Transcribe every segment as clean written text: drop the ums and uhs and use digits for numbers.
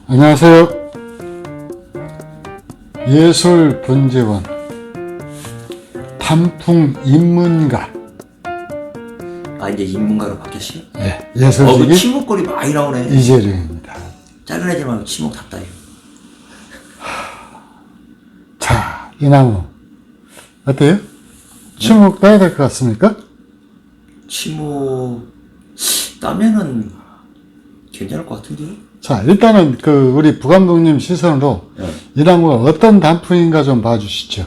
안녕하세요. 예술분재원 단풍 입문가. 이제 인문가로 바뀌었어요? 네, 예술직이 그 치목거리 많이 나오네. 이재룡입니다. 작은 애들 말고 치목 답답해. 자, 이 나무 어때요? 치목 따야 될 것 같습니까? 치목 따면은 괜찮을 것 같은데요? 자, 일단은 우리 부감독님 시선으로 이 나무가 어떤 단풍인가 좀 봐주시죠.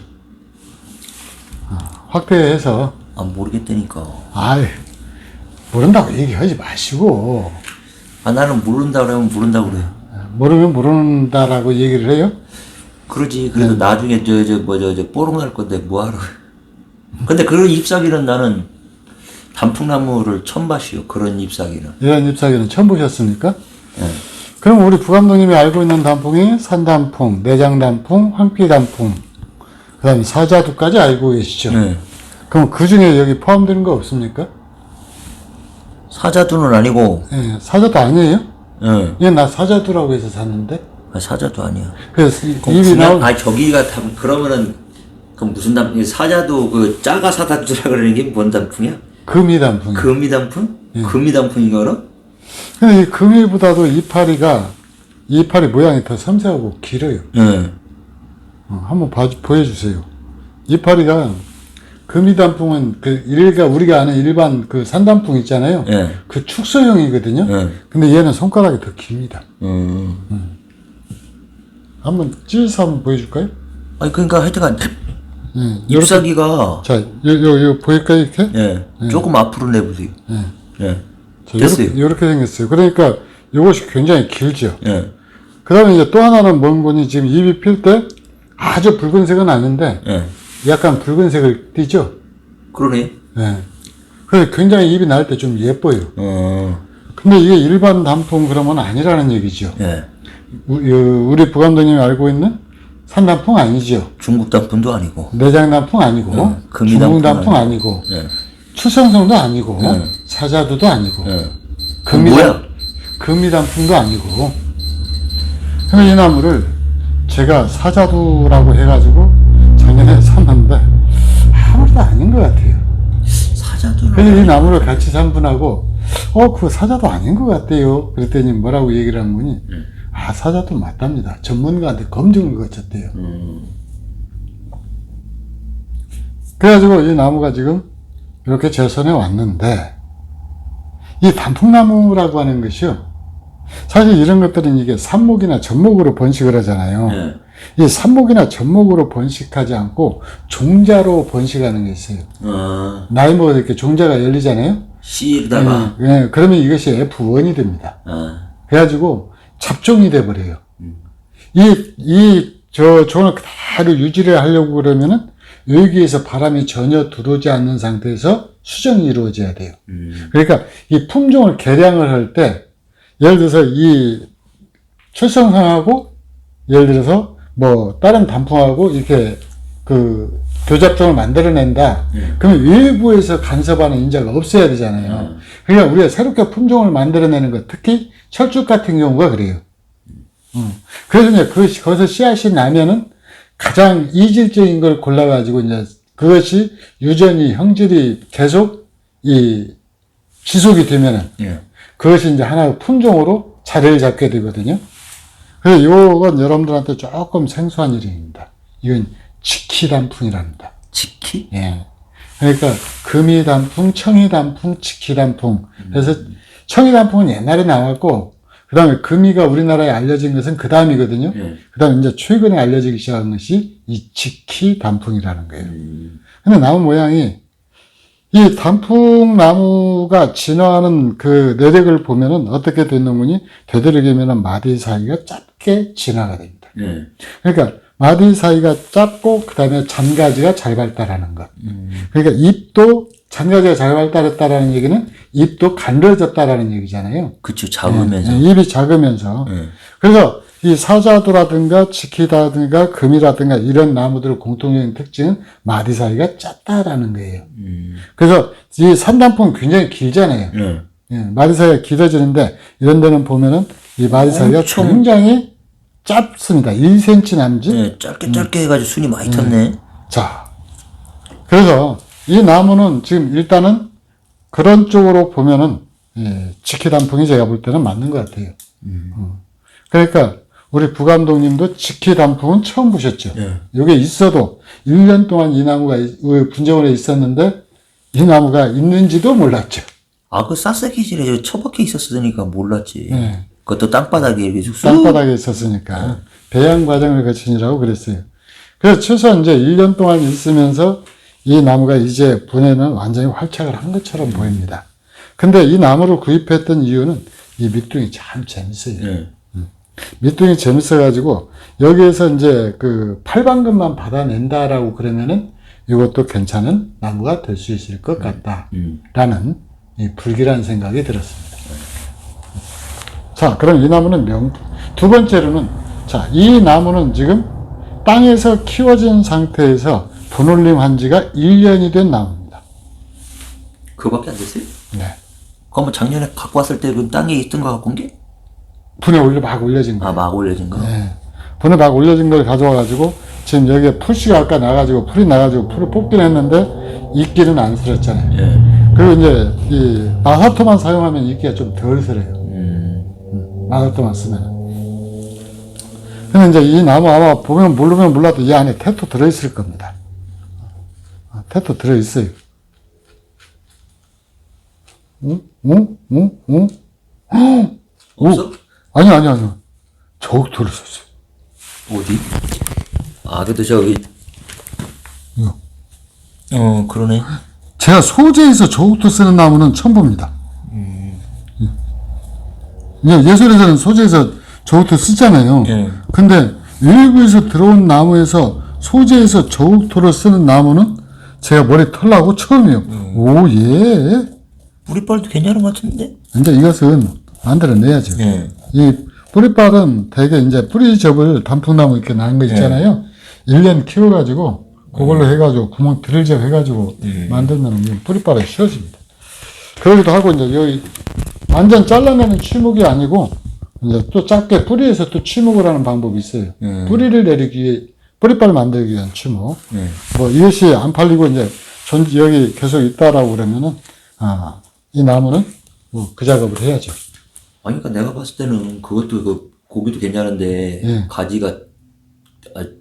확대해서. 모르겠다니까. 모른다고 얘기하지 마시고. 나는 모른다 그러면 모른다 그래. 모르면 모른다라고 얘기를 해요? 그러지. 그래도 나중에 뽀록 날 건데 뭐하러. 근데 그런 잎사귀는 나는 단풍나무를 처음 봤어요. 그런 잎사귀는. 이런 잎사귀는 처음 보셨습니까? 네. 그럼 우리 부감독님이 알고 있는 단풍이 산단풍, 내장단풍, 황피단풍, 그 다음에 사자두까지 알고 계시죠? 네. 그럼 그 중에 여기 포함되는 거 없습니까? 사자두는 아니고. 예, 사자두 아니에요? 네. 얘 나 사자두라고 해서 샀는데. 사자도 아니야. 그래서 입이 나온. 저기가 그러면은 그 무슨 단풍이 사자도 짜가 사자두라 그러는 게 뭔 단풍이야? 금이단풍. 금이단풍? 금이단풍인가 그럼? 근데 이 금이보다도 이파리 모양이 더 섬세하고 길어요. 네. 한번 보여주세요. 이파리가 금이단풍은 우리가 아는 일반 산단풍 있잖아요. 네. 그 축소형이거든요. 네. 근데 얘는 손가락이 더 깁니다. 한번 찢어서 한번 보여줄까요? 그러니까 하여튼간 네, 잎사귀가 자, 요 보일까요, 이렇게? 네. 조금 앞으로 내보세요. 네. 네. 자, 됐어요. 요렇게 생겼어요. 그러니까 요것이 굉장히 길죠. 네. 그 다음에 이제 또 하나는 뭔 거니, 지금 잎이 필 때 아주 붉은색은 아닌데, 네. 약간 붉은색을 띠죠? 그러네. 네. 그래서 굉장히 잎이 날 때 좀 예뻐요. 어. 근데 이게 일반 단풍 그러면 아니라는 얘기죠. 네. 우리 부감독님이 알고 있는 산단풍 아니죠. 중국 단풍도 아니고. 내장단풍 아니고, 중국단풍 아니고, 네. 추성성도 아니고, 사자두도 아니고, 뭐야? 금이단풍도 아니고. 그럼 이 나무를 제가 사자두라고 해가지고 작년에 샀는데 아무것도 아닌 것 같아요. 사자두는. 그래서 이 나무를 같이 산 분하고 그거 사자두 아닌 것 같대요. 그랬더니 뭐라고 얘기를 한 분이 사자두 맞답니다. 전문가한테 검증을 거쳤대요. 그래가지고 이 나무가 지금 이렇게 제 손에 왔는데, 이 단풍나무라고 하는 것이요, 사실 이런 것들은 이게 삽목이나 접목으로 번식을 하잖아요. 네. 이 삽목이나 접목으로 번식하지 않고 종자로 번식하는 게 있어요. 나이 먹어서 이렇게 종자가 열리잖아요. 씨에다가. 그러면 이것이 F1이 됩니다. 그래가지고 잡종이 돼버려요. 종을 그대로 유지를 하려고 그러면은 여기에서 바람이 전혀 들어오지 않는 상태에서 수정이 이루어져야 돼요. 그러니까 이 품종을 개량을 할 때, 예를 들어서 이 출성상하고, 예를 들어서 다른 단풍하고 이렇게 교잡종을 만들어낸다. 그러면 외부에서 간섭하는 인자가 없어야 되잖아요. 그러니까 우리가 새롭게 품종을 만들어내는 것, 특히 철쭉 같은 경우가 그래요. 그래서 이제 거기서 씨앗이 나면은 가장 이질적인 걸 골라가지고 이제 그것이 유전이 형질이 계속 지속이 되면은 그것이 이제 하나의 품종으로 자리를 잡게 되거든요. 그래서 요건 여러분들한테 조금 생소한 이름입니다. 이건 지키단풍이랍니다. 지키? 예. 그러니까 금이단풍, 청이단풍, 지키단풍. 그래서 청이단풍은 옛날에 나왔고, 그 다음에 금이가 우리나라에 알려진 것은 그 다음이거든요. 그 다음에 이제 최근에 알려지기 시작한 것이 이 지키단풍이라는 거예요. 근데 나무 모양이, 이 단풍나무가 진화하는 내력을 보면은 어떻게 되는 거니? 되도록이면은 마디 사이가 짧게 진화가 됩니다. 그러니까 마디 사이가 짧고, 그 다음에 잔가지가 잘 발달하는 것. 그러니까 잎도 잔가지가 잘 발달했다라는 얘기는 잎도 간드러졌다라는 얘기잖아요. 그쵸, 작으면서. 잎이 작으면서. 그래서 이 사자두라든가 지키다든가 금이라든가 이런 나무들의 공통적인 특징은 마디 사이가 짧다라는 거예요. 그래서 이 산단풍은 굉장히 길잖아요. 마디사이가 길어지는데 이런 데는 보면은 이 마디사이가 굉장히 짧습니다. 1cm 남짓. 네, 짧게 해가지고 순이 많이 텄네. 자, 그래서 이 나무는 지금 일단은 그런 쪽으로 보면은 직희단풍이 제가 볼 때는 맞는 것 같아요. 그러니까 우리 부감독님도 직희단풍은 처음 보셨죠. 이게 있어도 1년 동안 이 나무가 분재원에 있었는데 이 나무가 있는지도 몰랐죠. 아, 그 싹싹이질에 처박혀 있었으니까 몰랐지. 네. 그것도 땅바닥에 이렇게 쑥. 땅바닥에 있었으니까 배양 과정을 거치느라고 그랬어요. 그래서 최소한 이제 1년 동안 있으면서 이 나무가 이제 분해는 완전히 활착을 한 것처럼 보입니다. 근데 이 나무를 구입했던 이유는 이 밑둥이 참 재밌어요. 네. 밑둥이 재밌어가지고 여기에서 이제 그 팔방금만 받아낸다라고 그러면은 이것도 괜찮은 나무가 될 수 있을 것 같다라는 이 불길한 생각이 들었습니다. 자, 그럼 이 나무는 두 번째로는 자, 이 나무는 지금 땅에서 키워진 상태에서 분홀림한 지가 1년이 된 나무입니다. 그거밖에 안 됐어요? 네. 그러면 작년에 갖고 왔을 때 그 땅에 있던 거 갖고 온 게? 분에 막 올려진 거예요. 아, 막 올려진 거? 네. 분에 막 올려진 걸 가져와가지고 지금 여기에 풀씨가 아까 나가지고 풀이 나가지고 풀을 뽑긴 했는데 이끼는 안 슬었잖아요. 예. 그리고 이제 이 마사토만 사용하면 이끼가 좀 덜 슬어요. 마사토만 쓰면. 근데 이제 이 나무 아마 보면 모르면 몰라도 이 안에 테토 들어있을 겁니다. 테토 들어있어요. 응? 없어? 아니요. 저기 들어있었어요. 어디? 아, 그래도 저기. 그러네. 제가 소재에서 저옥토 쓰는 나무는 처음 봅니다. 예술에서는 소재에서 저옥토 쓰잖아요. 근데 일부에서 들어온 나무에서 소재에서 저옥토를 쓰는 나무는 제가 머리 털라고 처음이에요. 오, 예. 뿌리빨도 괜찮은 것 같은데? 이제 이것은 만들어내야죠. 이 뿌리빨은 대개 이제 뿌리접을 단풍나무 이렇게 난 거 있잖아요. 1년 키워가지고 그걸로 해가지고 구멍 드릴접 해가지고 만들면 뿌리빨이 쉬워집니다. 그러기도 하고 이제 여기 완전 잘라내는 취목이 아니고 이제 또 작게 뿌리에서 또 취목을 하는 방법이 있어요. 뿌리를 내리기 위해 뿌리빨 만들기 위한 취목. 뭐 이것이 안 팔리고 이제 여기 계속 있다라고 그러면은 이 나무는 뭐 그 작업을 해야죠. 아니, 그러니까 내가 봤을 때는 그것도 그 고기도 괜찮은데 가지가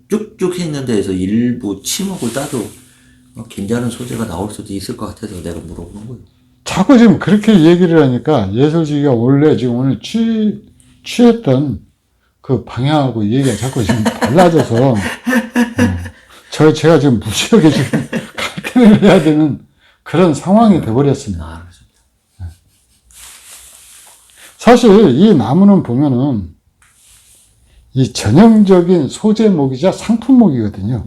쭉쭉 있는 데에서 일부 치목을 따도 괜찮은 소재가 나올 수도 있을 것 같아서 내가 물어보는 거예요. 자꾸 지금 그렇게 얘기를 하니까 예술지가 원래 지금 오늘 취했던 그 방향하고 얘기가 자꾸 지금 달라져서 제가 지금 무지하게 지금 갈등을 해야 되는 그런 상황이 돼버렸습니다. 사실 이 나무는 보면은 이 전형적인 소재목이자 상품목이거든요.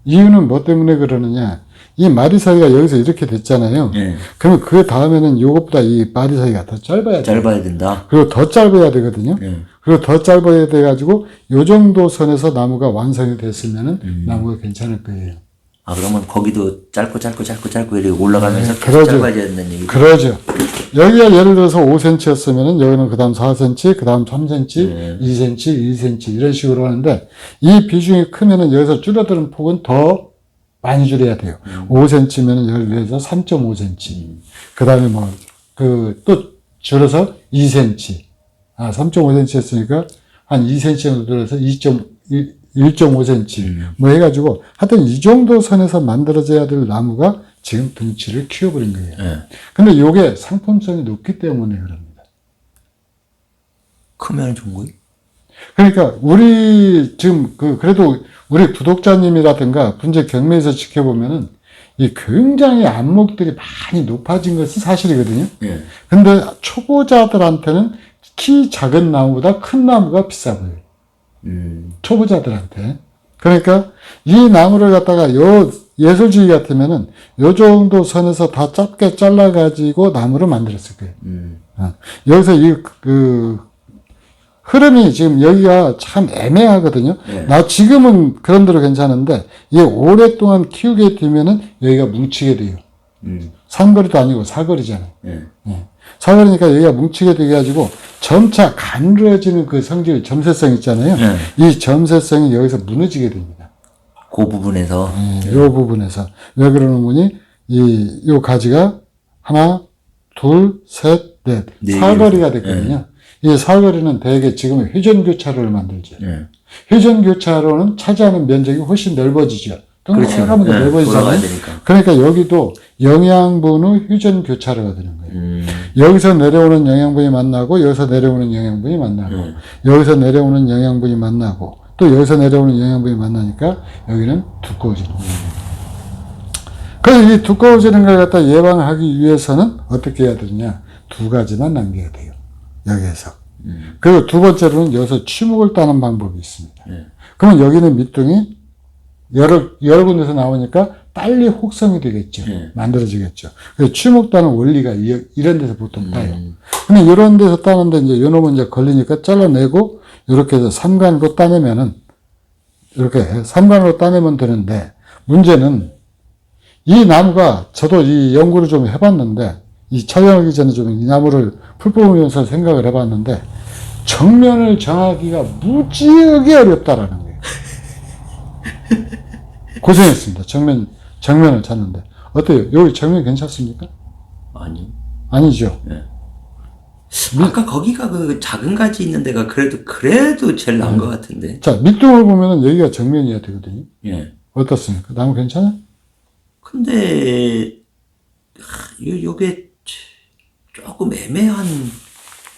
이유는 뭐 때문에 그러느냐. 이 마디사이가 여기서 이렇게 됐잖아요. 그러면 그 다음에는 이것보다 이 마디사이가 더 짧아야 돼요. 짧아야 된다. 그리고 더 짧아야 되거든요. 그리고 더 짧아야 돼가지고 요 정도 선에서 나무가 완성이 됐으면은 나무가 괜찮을 거예요. 아, 그러면 거기도 짧고 이렇게 올라가면서 그러죠. 짧아져야 된다는 얘기죠. 그러죠. 여기가 예를 들어서 5cm였으면은 여기는 그 다음 4cm, 그 다음 3cm, 2cm, 1cm 이런 식으로 하는데 이 비중이 크면은 여기서 줄어드는 폭은 더 많이 줄여야 돼요. 5cm면은 예를 들어서 3.5cm. 그 다음에 또 줄여서 2cm. 3.5cm 했으니까 한 2cm 정도 들어서 1.5cm. 뭐 해가지고 하여튼 이 정도 선에서 만들어져야 될 나무가 지금 덩치를 키워버린 거예요. 근데 이게 상품성이 높기 때문에 그럽니다. 크면 좋은 거예요? 그러니까 우리 지금 그래도 우리 구독자님이라든가 분재 경매에서 지켜보면은 이 굉장히 안목들이 많이 높아진 것은 사실이거든요. 근데 초보자들한테는 키 작은 나무보다 큰 나무가 비싸 보여요. 초보자들한테. 그러니까 이 나무를 갖다가 예술주의 같으면은 요 정도 선에서 다 짧게 잘라가지고 나무를 만들었을 거예요. 여기서 흐름이 지금 여기가 참 애매하거든요. 나 지금은 그런 대로 괜찮은데 이게 오랫동안 키우게 되면은 여기가 뭉치게 돼요. 상거리도 아니고 사거리잖아요. 사거리니까 여기가 뭉치게 돼가지고 점차 가늘어지는 그 성질, 점세성 있잖아요. 네. 이 점세성이 여기서 무너지게 됩니다. 그 부분에서. 이 부분에서. 왜 그러는 거니? 요 가지가 하나, 둘, 셋, 넷. 네 사거리가 됐거든요. 이 사거리는 대개 지금 회전교차로를 만들죠. 네. 회전교차로는 차지하는 면적이 훨씬 넓어지죠. 그렇죠. 동그랗게 네, 넓어지잖아요. 돌아가야 되니까. 그러니까 여기도 영양분의 휴전교차로가 되는 거예요. 여기서 내려오는 영양분이 만나고 여기서 내려오는 영양분이 만나고 여기서 내려오는 영양분이 만나고 또 여기서 내려오는 영양분이 만나니까 여기는 두꺼워지는 거예요. 그래서 이 두꺼워지는 걸 갖다 예방하기 위해서는 어떻게 해야 되느냐? 두 가지만 남겨야 돼요. 여기에서. 그리고 두 번째로는 여기서 취목을 따는 방법이 있습니다. 그러면 여기는 밑둥이 여러 군데서 나오니까 빨리 혹성이 되겠죠. 만들어지겠죠. 그래서 취목 따는 원리가 이런 데서 보통 따요. 근데 이런 데서 따는데 이제 요놈은 이제 걸리니까 잘라내고 이렇게 해서 삼간으로 따내면은 이렇게 삼간으로 따내면 되는데 문제는 이 나무가 저도 이 연구를 좀 해봤는데 이 촬영하기 전에 좀 이 나무를 풀 뽑으면서 생각을 해봤는데 정면을 정하기가 무지하게 어렵다라는 거예요. 고생했습니다. 정면을 찾는데. 어때요? 여기 정면 괜찮습니까? 아니. 아니죠. 네. 아까 거기가 그 작은 가지 있는 데가 그래도 제일 나은 것 같은데. 자, 밑둥을 보면은 여기가 정면이어야 되거든요. 예. 어떻습니까? 나무 괜찮아요? 근데, 요게 조금 애매한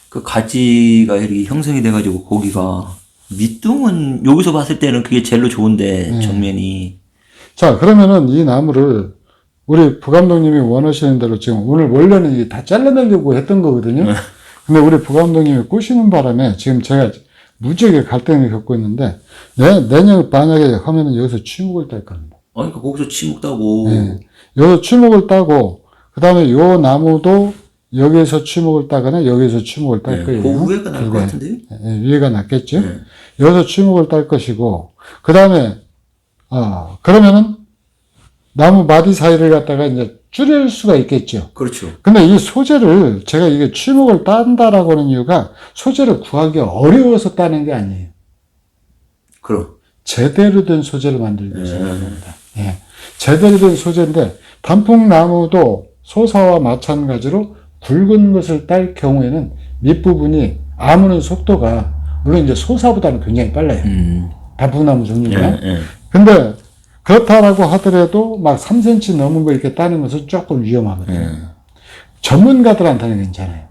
그 가지가 이렇게 형성이 돼가지고 거기가 밑둥은 여기서 봤을 때는 그게 제일로 좋은데 정면이. 자, 그러면은 이 나무를 우리 부감독님이 원하시는 대로 지금 오늘 원래는 이게 다 잘라내려고 했던 거거든요. 근데 우리 부감독님이 꼬시는 바람에 지금 제가 무지하게 갈등을 겪고 있는데 내년 만약에 하면은 여기서 취목을 딸 겁니다. 아니, 그러니까 거기서 치목 따고. 네. 여기서 취목을 따고 그 다음에 요 나무도 여기에서 취목을 따거나 여기에서 취목을 딸 거예요. 그 위에가 나을 것 같은데요? 위에가 낫겠죠. 네. 여기서 취목을 딸 것이고 그 다음에 그러면은 나무 마디 사이를 갖다가 이제 줄일 수가 있겠죠. 그렇죠. 근데 이 소재를 제가 이게 취목을 딴다라고 하는 이유가 소재를 구하기 어려워서 따는 게 아니에요. 그럼. 제대로 된 소재를 만들기 위해서 하는 겁니다. 예. 제대로 된 소재인데 단풍나무도 소사와 마찬가지로 굵은 것을 딸 경우에는 밑부분이 아무는 속도가 물론 이제 소사보다는 굉장히 빨라요. 단풍나무 종류가. 근데 그렇다라고 하더라도 막 3cm 넘은 거 이렇게 따는 것은 조금 위험하거든요. 전문가들한테는 괜찮아요.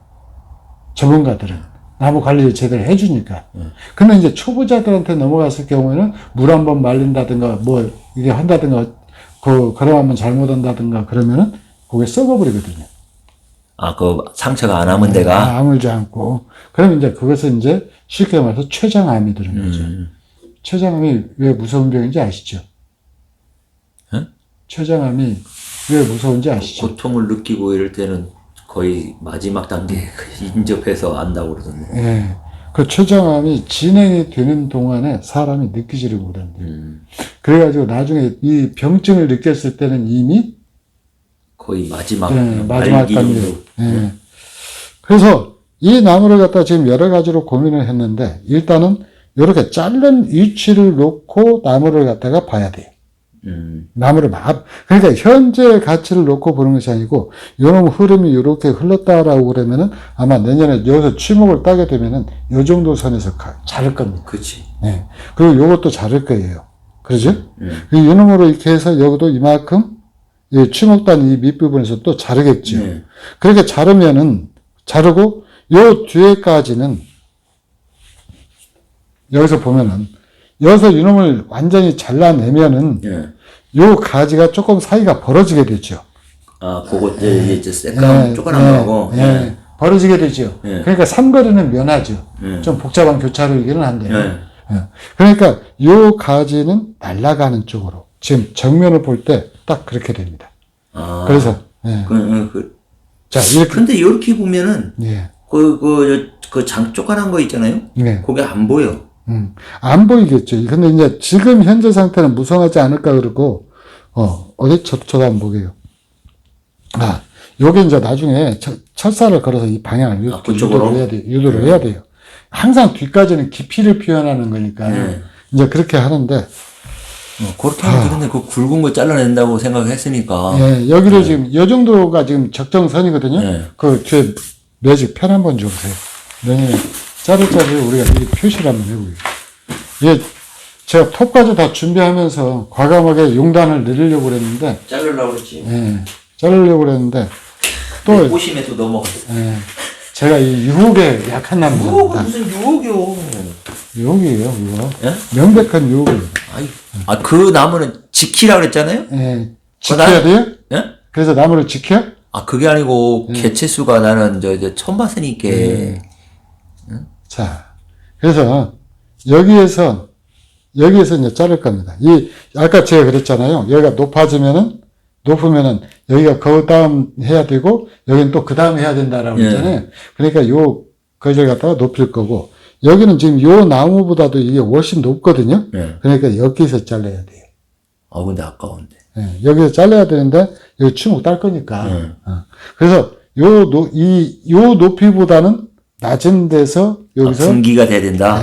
전문가들은 나무 관리를 제대로 해주니까. 근데 이제 초보자들한테 넘어갔을 경우에는 물 한번 말린다든가 뭐 이게 한다든가 그럼 한번 잘못한다든가 그러면은 그게 썩어버리거든요. 그 상처가 안 아문 데가? 아물지 않고. 그러면 이제 그것은 이제 쉽게 말해서 췌장암이 드는 거죠. 췌장암이 왜 무서운 병인지 아시죠? 췌장암이 왜 무서운지 아시죠? 고통을 느끼고 이럴 때는 거의 마지막 단계에 인접해서 안다고 그러던데. 예. 그 췌장암이 진행이 되는 동안에 사람이 느끼지를 못한대요. 그래가지고 나중에 이 병증을 느꼈을 때는 이미 거의 마지막 마지막 단계. 예. 그래서 이 나무를 갖다 지금 여러 가지로 고민을 했는데 일단은 이렇게 자른 위치를 놓고 나무를 갖다가 봐야 돼요. 나무를 그러니까 현재 가치를 놓고 보는 것이 아니고 요놈 흐름이 이렇게 흘렀다라고 그러면은 아마 내년에 여기서 취목을 따게 되면은 요 정도 선에서 자를 겁니다. 그렇지. 네. 그리고 요것도 자를 거예요. 그러죠? 요놈으로 이렇게 해서 여기도 이만큼 취목 딴 이 밑부분에서 또 자르겠죠. 그렇게 자르고 요 뒤에까지는 여기서 보면은 여기서 이놈을 완전히 잘라내면은 요 가지가 조금 사이가 벌어지게 되죠. 그것들 이제 색감 쪼그란 거하고. 벌어지게 되죠. 그러니까 삼거리는 면하죠. 좀 복잡한 교차로이기는 한데요. 그러니까 요 가지는 날아가는 쪽으로 지금 정면을 볼 때 딱 그렇게 됩니다. 그래서 자 이렇게 근데 이렇게 보면은 그 장 쪼그란 거 있잖아요. 그게 안 보여. 안 보이겠죠. 근데 이제 지금 현재 상태는 무성하지 않을까 그러고, 저도 한번 보게요. 요게 이제 나중에 철사를 걸어서 이 방향을 그쪽으로? 유도를 해야 돼요. 항상 뒤까지는 깊이를 표현하는 거니까 이제 그렇게 하는데 그렇게 하면 되겠네. 그 굵은 거 잘라낸다고 생각했으니까. 예, 여기를 지금 요 정도가 지금 적정선이거든요. 그 뒤에 매직 펜 한번 줘보세요. 내년에 자르자르 우리가 이 표시를 한번 해보게요. 예, 제가 톱까지 다 준비하면서 과감하게 용단을 내리려고 그랬는데 자르려고 그랬지. 예, 자르려고 그랬는데 또 꼬심에 또 넘어갔어. 예, 제가 이 유혹에 약한 남자입니다. 유혹은 무슨 유혹이요. 유혹이에요, 이거. 예? 명백한 유혹이에요. 그 나무는 지키라 그랬잖아요? 예, 지켜야 돼요? 예? 그래서 나무를 지켜? 그게 아니고, 개체수가 나는 이제 처음 봤으니까. 자, 그래서 여기에서 이제 자를 겁니다. 아까 제가 그랬잖아요. 여기가 높으면은 여기가 그 다음 해야 되고, 여기는 또 그 다음 해야 된다라고 그랬잖아요. 그러니까 거기를 갖다가 높일 거고, 여기는 지금 요 나무보다도 이게 훨씬 높거든요. 그러니까 여기서 잘라야 돼요. 근데 아까운데. 여기서 잘라야 되는데, 여기 추목 딸 거니까. 그래서 요 높이보다는 낮은 데서 여기서 분기가 돼야 된다.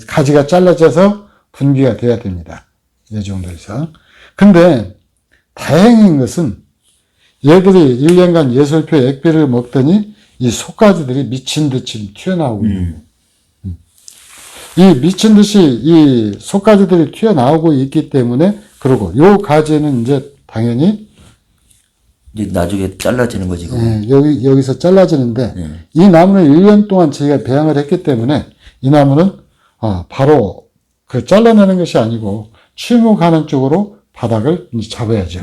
가지가 잘라져서 분기가 돼야 됩니다. 이 정도에서. 근데 다행인 것은 얘들이 1년간 예솔표 액비를 먹더니 이 속가지들이 미친 듯이 튀어나오고 있는 거예요. 이 미친 듯이 이 속가지들이 튀어나오고 있기 때문에 그러고 요 가지는 이제 당연히 이제 나중에 잘라지는 거지. 여기서 잘라지는데 이 나무는 1년 동안 저희가 배양을 했기 때문에 이 나무는 바로 그 잘라내는 것이 아니고 추목하는 쪽으로 바닥을 이제 잡아야죠.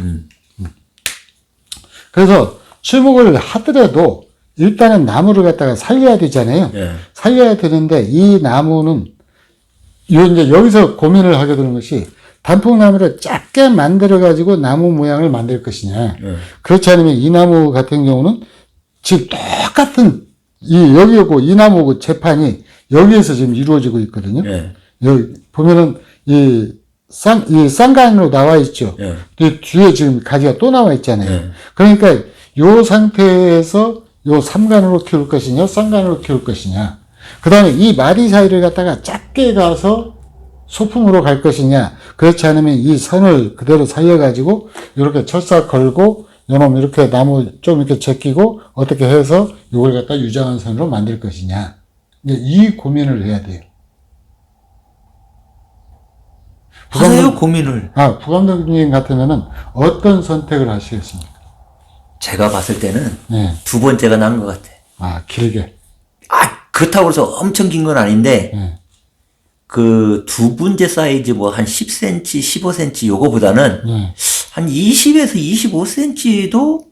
그래서 추목을 하더라도 일단은 나무를 갖다가 살려야 되잖아요. 살려야 되는데 이 나무는 이제 여기서 고민을 하게 되는 것이 단풍나무를 작게 만들어가지고 나무 모양을 만들 것이냐. 그렇지 않으면 이 나무 같은 경우는 지금 똑같은 여기하고 이 나무하고 재판이 여기에서 지금 이루어지고 있거든요. 여기 보면은 쌍간으로 나와 있죠. 뒤에 지금 가지가 또 나와 있잖아요. 그러니까 요 상태에서 요 삼간으로 키울 것이냐, 쌍간으로 키울 것이냐. 그 다음에 이 마디 사이를 갖다가 작게 가서 소품으로 갈 것이냐, 그렇지 않으면 이 선을 그대로 살려가지고, 이렇게 철사 걸고, 요놈 이렇게 나무 좀 이렇게 제끼고, 어떻게 해서 이걸 갖다 유장한 선으로 만들 것이냐. 이 고민을 해야 돼요. 하세요, 고민을. 부감독님 같으면은 어떤 선택을 하시겠습니까? 제가 봤을 때는 두 번째가 나은 것 같아. 길게. 그렇다고 해서 엄청 긴 건 아닌데, 그 두 번째 사이즈 뭐 한 10cm, 15cm 요거보다는 한 20에서 25cm도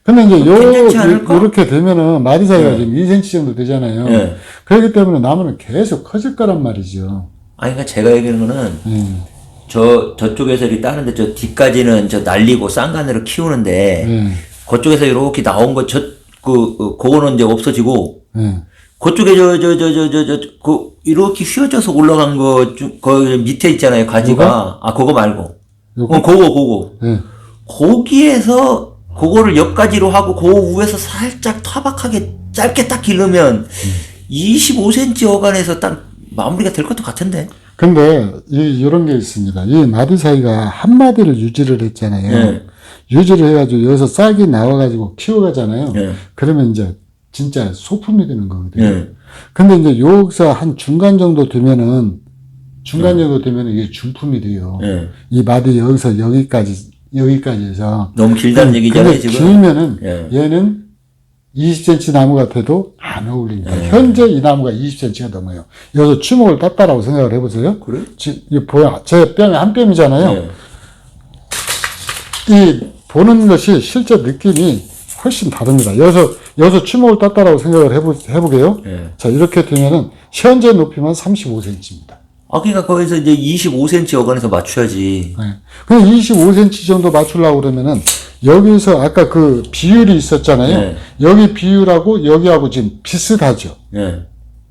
근데 이제 괜찮지 않을까? 요렇게 되면은 마디 사이가 지금 2cm 정도 되잖아요. 그렇기 때문에 나무는 계속 커질 거란 말이죠. 그러니까 제가 얘기하는 거는 저쪽에서 이렇게 따는데 저 뒤까지는 저 날리고 쌍간으로 키우는데 그쪽에서 이렇게 나온 거 그거는 이제 없어지고 그쪽에 이렇게 휘어져서 올라간 거 밑에 있잖아요, 가지가. 그거 말고. 그거. 거기에서 그거를 옆가지로 하고 그 위에서 살짝 타박하게 짧게 딱 기르면 25cm 어간에서 딱 마무리가 될 것도 같은데. 근데 이런 게 있습니다. 이 마디 사이가 한 마디를 유지를 했잖아요. 유지를 해가지고 여기서 싹이 나와가지고 키워가잖아요. 그러면 이제 진짜 소품이 되는 거거든요. 근데 이제 여기서 한 중간 정도 되면은 이게 중품이 돼요. 이 마디 여기서 여기까지 해서. 너무 길다는 얘기잖아요, 근데 지금. 길면은 얘는 20cm 나무 같아도 안 어울립니다. 현재 이 나무가 20cm가 넘어요. 여기서 추목을 땄다라고 생각을 해보세요. 그래? 제 뺨이 한 뺨이잖아요. 이 보는 것이 실제 느낌이 훨씬 다릅니다. 여기서 추목을 땄다라고 생각을 해보게요. 자, 이렇게 되면은 현재 높이만 35cm입니다. 그러니까 거기서 이제 25cm 어간에서 맞춰야지. 그냥 25cm 정도 맞추려고 그러면은 여기서 아까 그 비율이 있었잖아요. 여기 비율하고 여기하고 지금 비슷하죠.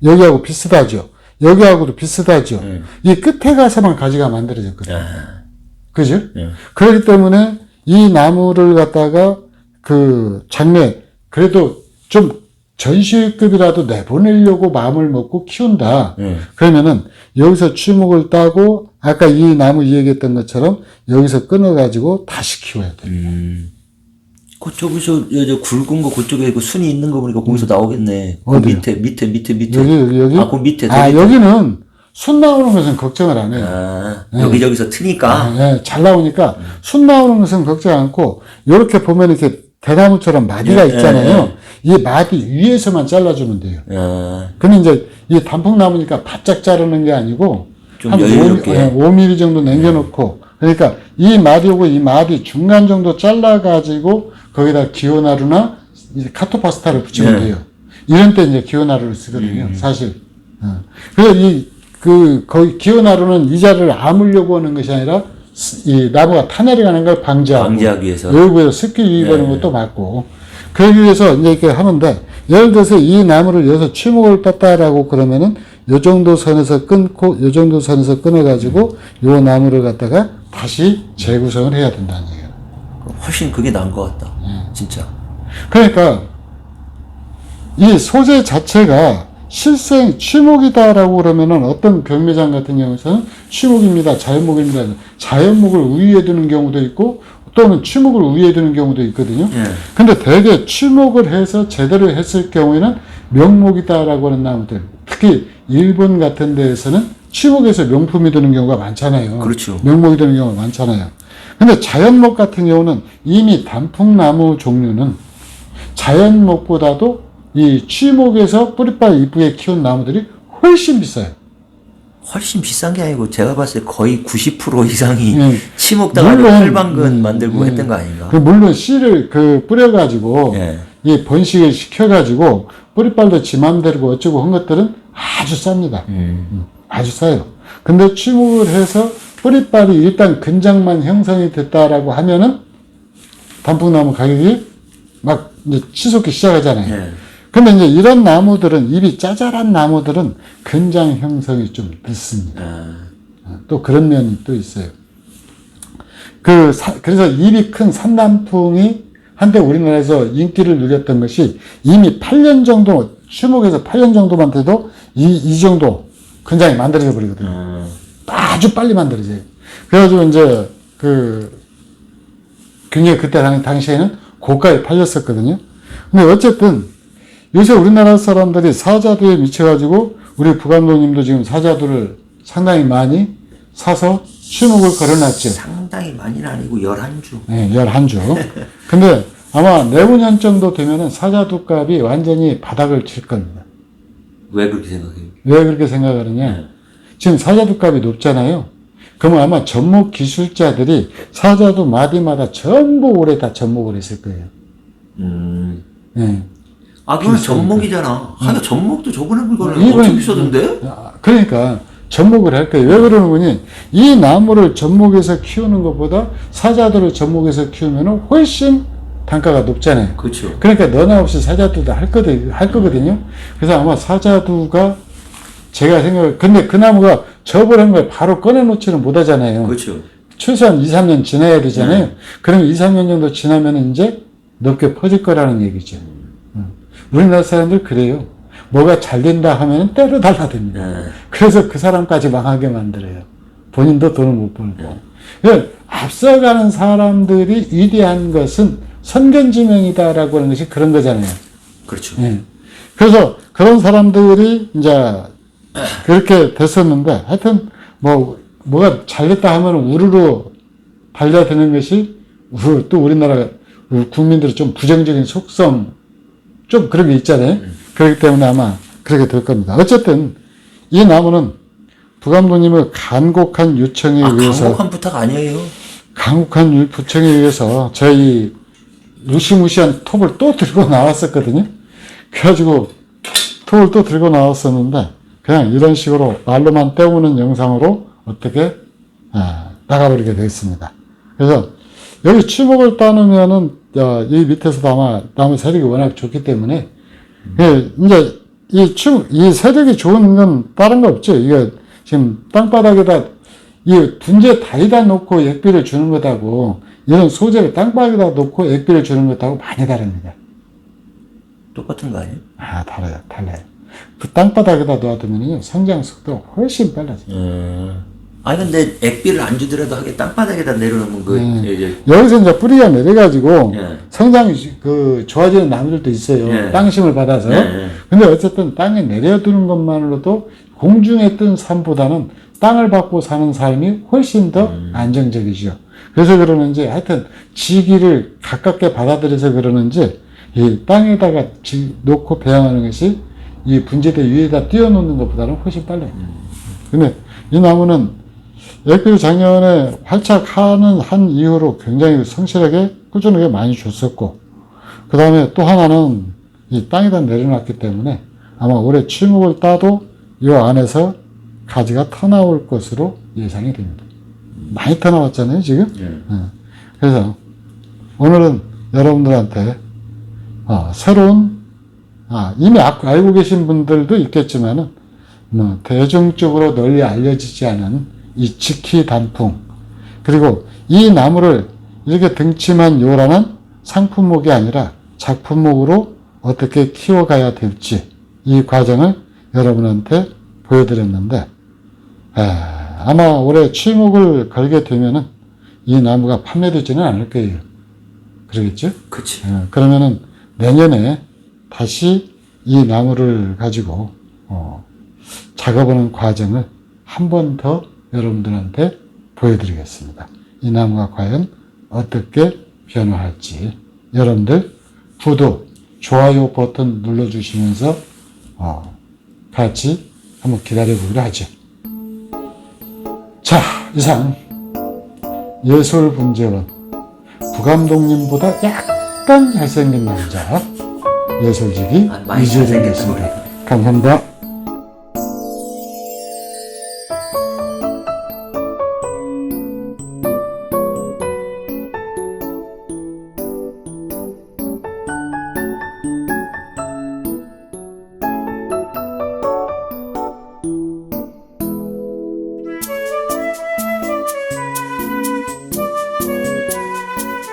여기하고 비슷하죠. 여기하고도 비슷하죠. 이 끝에 가서만 가지가 만들어졌거든요. 그죠? 그렇기 때문에 이 나무를 갖다가 그 장래 그래도 좀 전시급이라도 내보내려고 마음을 먹고 키운다. 그러면은 여기서 추목을 따고 아까 이 나무 얘기했던 것처럼 여기서 끊어가지고 다시 키워야 돼. 그쪽에서 저 굵은 거 그쪽에 그 순이 있는 거 보니까 거기서 나오겠네. 그 어디요? 밑에. 여기? 아, 그 밑에. 여기는 순 나오는 것은 걱정을 안 해요. 아, 여기저기서 트니까. 네, 잘 나오니까 순 나오는 것은 걱정 않고 요렇게 보면 이렇게 대나무처럼 마디가 있잖아요. 이 마디 위에서만 잘라주면 돼요. 근데 이제 이 단풍나무니까 바짝 자르는 게 아니고 좀 한 여유롭게. 5mm 정도 남겨놓고 그러니까 이 마디하고 이 마디 중간 정도 잘라가지고 거기다 기호나루나 이제 카토파스타를 붙이면 돼요. 이런 때 이제 기호나루를 쓰거든요. 사실. 그래서 거기 기호나루는 이자를 아물려고 하는 것이 아니라 이 나무가 타내려가는 걸 방지하기 위해서. 외부에서 습기 유입하는 것도 맞고 그러기 위해서 이제 이렇게 하는데 예를 들어서 이 나무를 여기서 취목을 땄다라고 그러면은 요 정도 선에서 끊고 요 정도 선에서 끊어가지고 요 나무를 갖다가 다시 재구성을 해야 된다는 얘기예요. 훨씬 그게 나은 것 같다. 진짜. 그러니까 이 소재 자체가 실생 취목이다라고 그러면은 어떤 경매장 같은 경우에는 취목입니다, 자연목입니다. 자연목을 우위에 두는 경우도 있고 또는 취목을 우위에 두는 경우도 있거든요. 근데 대개 취목을 해서 제대로 했을 경우에는 명목이다라고 하는 나무들, 특히 일본 같은 데에서는 취목에서 명품이 되는 경우가 많잖아요. 그렇죠. 명목이 되는 경우가 많잖아요. 근데 자연목 같은 경우는 이미 단풍나무 종류는 자연목보다도 이 취목에서 뿌리빨 이쁘게 키운 나무들이 훨씬 비싸요. 훨씬 비싼 게 아니고 제가 봤을 때 거의 90% 이상이 예. 치목다가 물론, 활방근 만들고 했던 거 아닌가? 물론 씨를 뿌려가지고 예. 이 번식을 시켜가지고 뿌리빨도 지 맘대로 어쩌고 한 것들은 아주 쌉니다. 아주 싸요. 근데 취목을 해서 뿌리빨이 일단 근장만 형성이 됐다라고 하면은 단풍나무 가격이 막 이제 치솟기 시작하잖아요. 예. 근데 이제 이런 나무들은 잎이 짜잘한 나무들은 근장 형성이 좀 늦습니다. 또 그런 면이 또 있어요. 그래서 잎이 큰 산단풍이 한때 우리나라에서 인기를 누렸던 것이 이미 8년 정도, 추목에서 8년 정도만 돼도 이 정도 근장이 만들어져 버리거든요. 아주 빨리 만들어져요. 그래가지고 이제 굉장히 그때 당시에는 고가에 팔렸었거든요. 근데 어쨌든 요새 우리나라 사람들이 사자두에 미쳐가지고 우리 부감독님도 지금 사자두를 상당히 많이 사서 취목을 걸어놨죠. 상당히 많이는 아니고 11주. 네, 11주. 근데 아마 내후년 정도 되면은 사자두 값이 완전히 바닥을 칠 겁니다. 왜 그렇게 생각해요? 왜 그렇게 생각하느냐? 지금 사자두 값이 높잖아요. 그러면 아마 접목 기술자들이 사자두 마디마다 전부 올해 다 접목을 했을 거예요. 네. 아, 그건 접목이잖아. 하나 접목도 저번에 그거는 이번- 엄청 비싸던데? 그러니까 접목을 할 거예요. 왜 그러는 거니? 이 나무를 접목해서 키우는 것보다 사자두를 접목해서 키우면 훨씬 단가가 높잖아요. 그렇죠. 그러니까 너나 없이 사자두도 할 거거든요. 그래서 아마 사자두가 제가 근데 그 나무가 접을 걸 바로 꺼내놓지는 못하잖아요. 그렇죠. 최소한 2, 3년 지나야 되잖아요. 그럼 2, 3년 정도 지나면 이제 넓게 퍼질 거라는 얘기죠. 우리나라 사람들 그래요. 뭐가 잘 된다 하면 때로 달라듭니다. 그래서 그 사람까지 망하게 만들어요. 본인도 돈을 못 벌고. 그러니까 앞서가는 사람들이 위대한 것은 선견지명이다라고 하는 것이 그런 거잖아요. 그렇죠. 예. 그래서 그런 사람들이 이제 그렇게 됐었는데 하여튼 뭐가 잘 됐다 하면 우르르 달려드는 것이 또 우리나라 국민들의 좀 부정적인 속성 좀 그런 게 있잖아요. 그렇기 때문에 아마 그렇게 될 겁니다. 어쨌든 이 나무는 부감독님의 간곡한 요청에 의해서 간곡한 부탁 아니에요. 간곡한 요청에 의해서 저희 무시무시한 톱을 또 들고 나왔었거든요. 그래가지고 톱을 또 들고 나왔었는데 그냥 이런 식으로 말로만 때우는 영상으로 어떻게 나가버리게 되겠습니다. 그래서 여기 취목을 따놓으면은 이 밑에서도 아마 나무 세력이 워낙 좋기 때문에 이제 이 세력이 좋은 건 다른 거 없죠. 이게 지금 땅바닥에다 이 둔재 다리다 놓고 액비를 주는 거다고 이런 소재를 땅바닥에다 놓고 액비를 주는 것하고 많이 다릅니다. 똑같은 거 아니에요? 달라요. 그 땅바닥에다 놓아두면요, 성장 속도가 훨씬 빨라져요. 아니, 근데 액비를 안 주더라도 하게 땅바닥에다 내려놓으면 이제. 여기서 이제 뿌리가 내려가지고, 예. 성장이 좋아지는 나무들도 있어요. 예. 땅심을 받아서. 예. 근데 어쨌든 땅에 내려두는 것만으로도 공중에 뜬 삶보다는 땅을 받고 사는 삶이 훨씬 더 안정적이죠. 그래서 그러는지, 하여튼, 지기를 가깝게 받아들여서 그러는지, 이 땅에다가 놓고 배양하는 것이 이 분재대 위에다 띄워놓는 것보다는 훨씬 빨라요. 근데 이 나무는 액비를 작년에 활착하는 한 이후로 굉장히 성실하게 꾸준하게 많이 줬었고, 그 다음에 또 하나는 이 땅에다 내려놨기 때문에 아마 올해 출목을 따도 이 안에서 가지가 터나올 것으로 예상이 됩니다. 많이 터나왔잖아요, 지금? 네. 그래서 오늘은 여러분들한테 새로운, 이미 알고 계신 분들도 있겠지만은, 대중적으로 널리 알려지지 않은 이 지키 단풍, 그리고 이 나무를 이렇게 등치만 요란한 상품목이 아니라 작품목으로 어떻게 키워가야 될지, 이 과정을 여러분한테 보여드렸는데, 아마 올해 출목을 걸게 되면은 이 나무가 판매되지는 않을 거예요. 그러겠죠? 그치. 그러면은 내년에 다시 이 나무를 가지고 작업하는 과정을 한 번 더 여러분들한테 보여드리겠습니다. 이 나무가 과연 어떻게 변화할지 여러분들 구독, 좋아요 버튼 눌러주시면서 같이 한번 기다려보기로 하죠. 자, 이상 예술분재원 부감독님보다 약간 잘생긴 남자 예술지기 많이 이재동이었습니다. 감사합니다.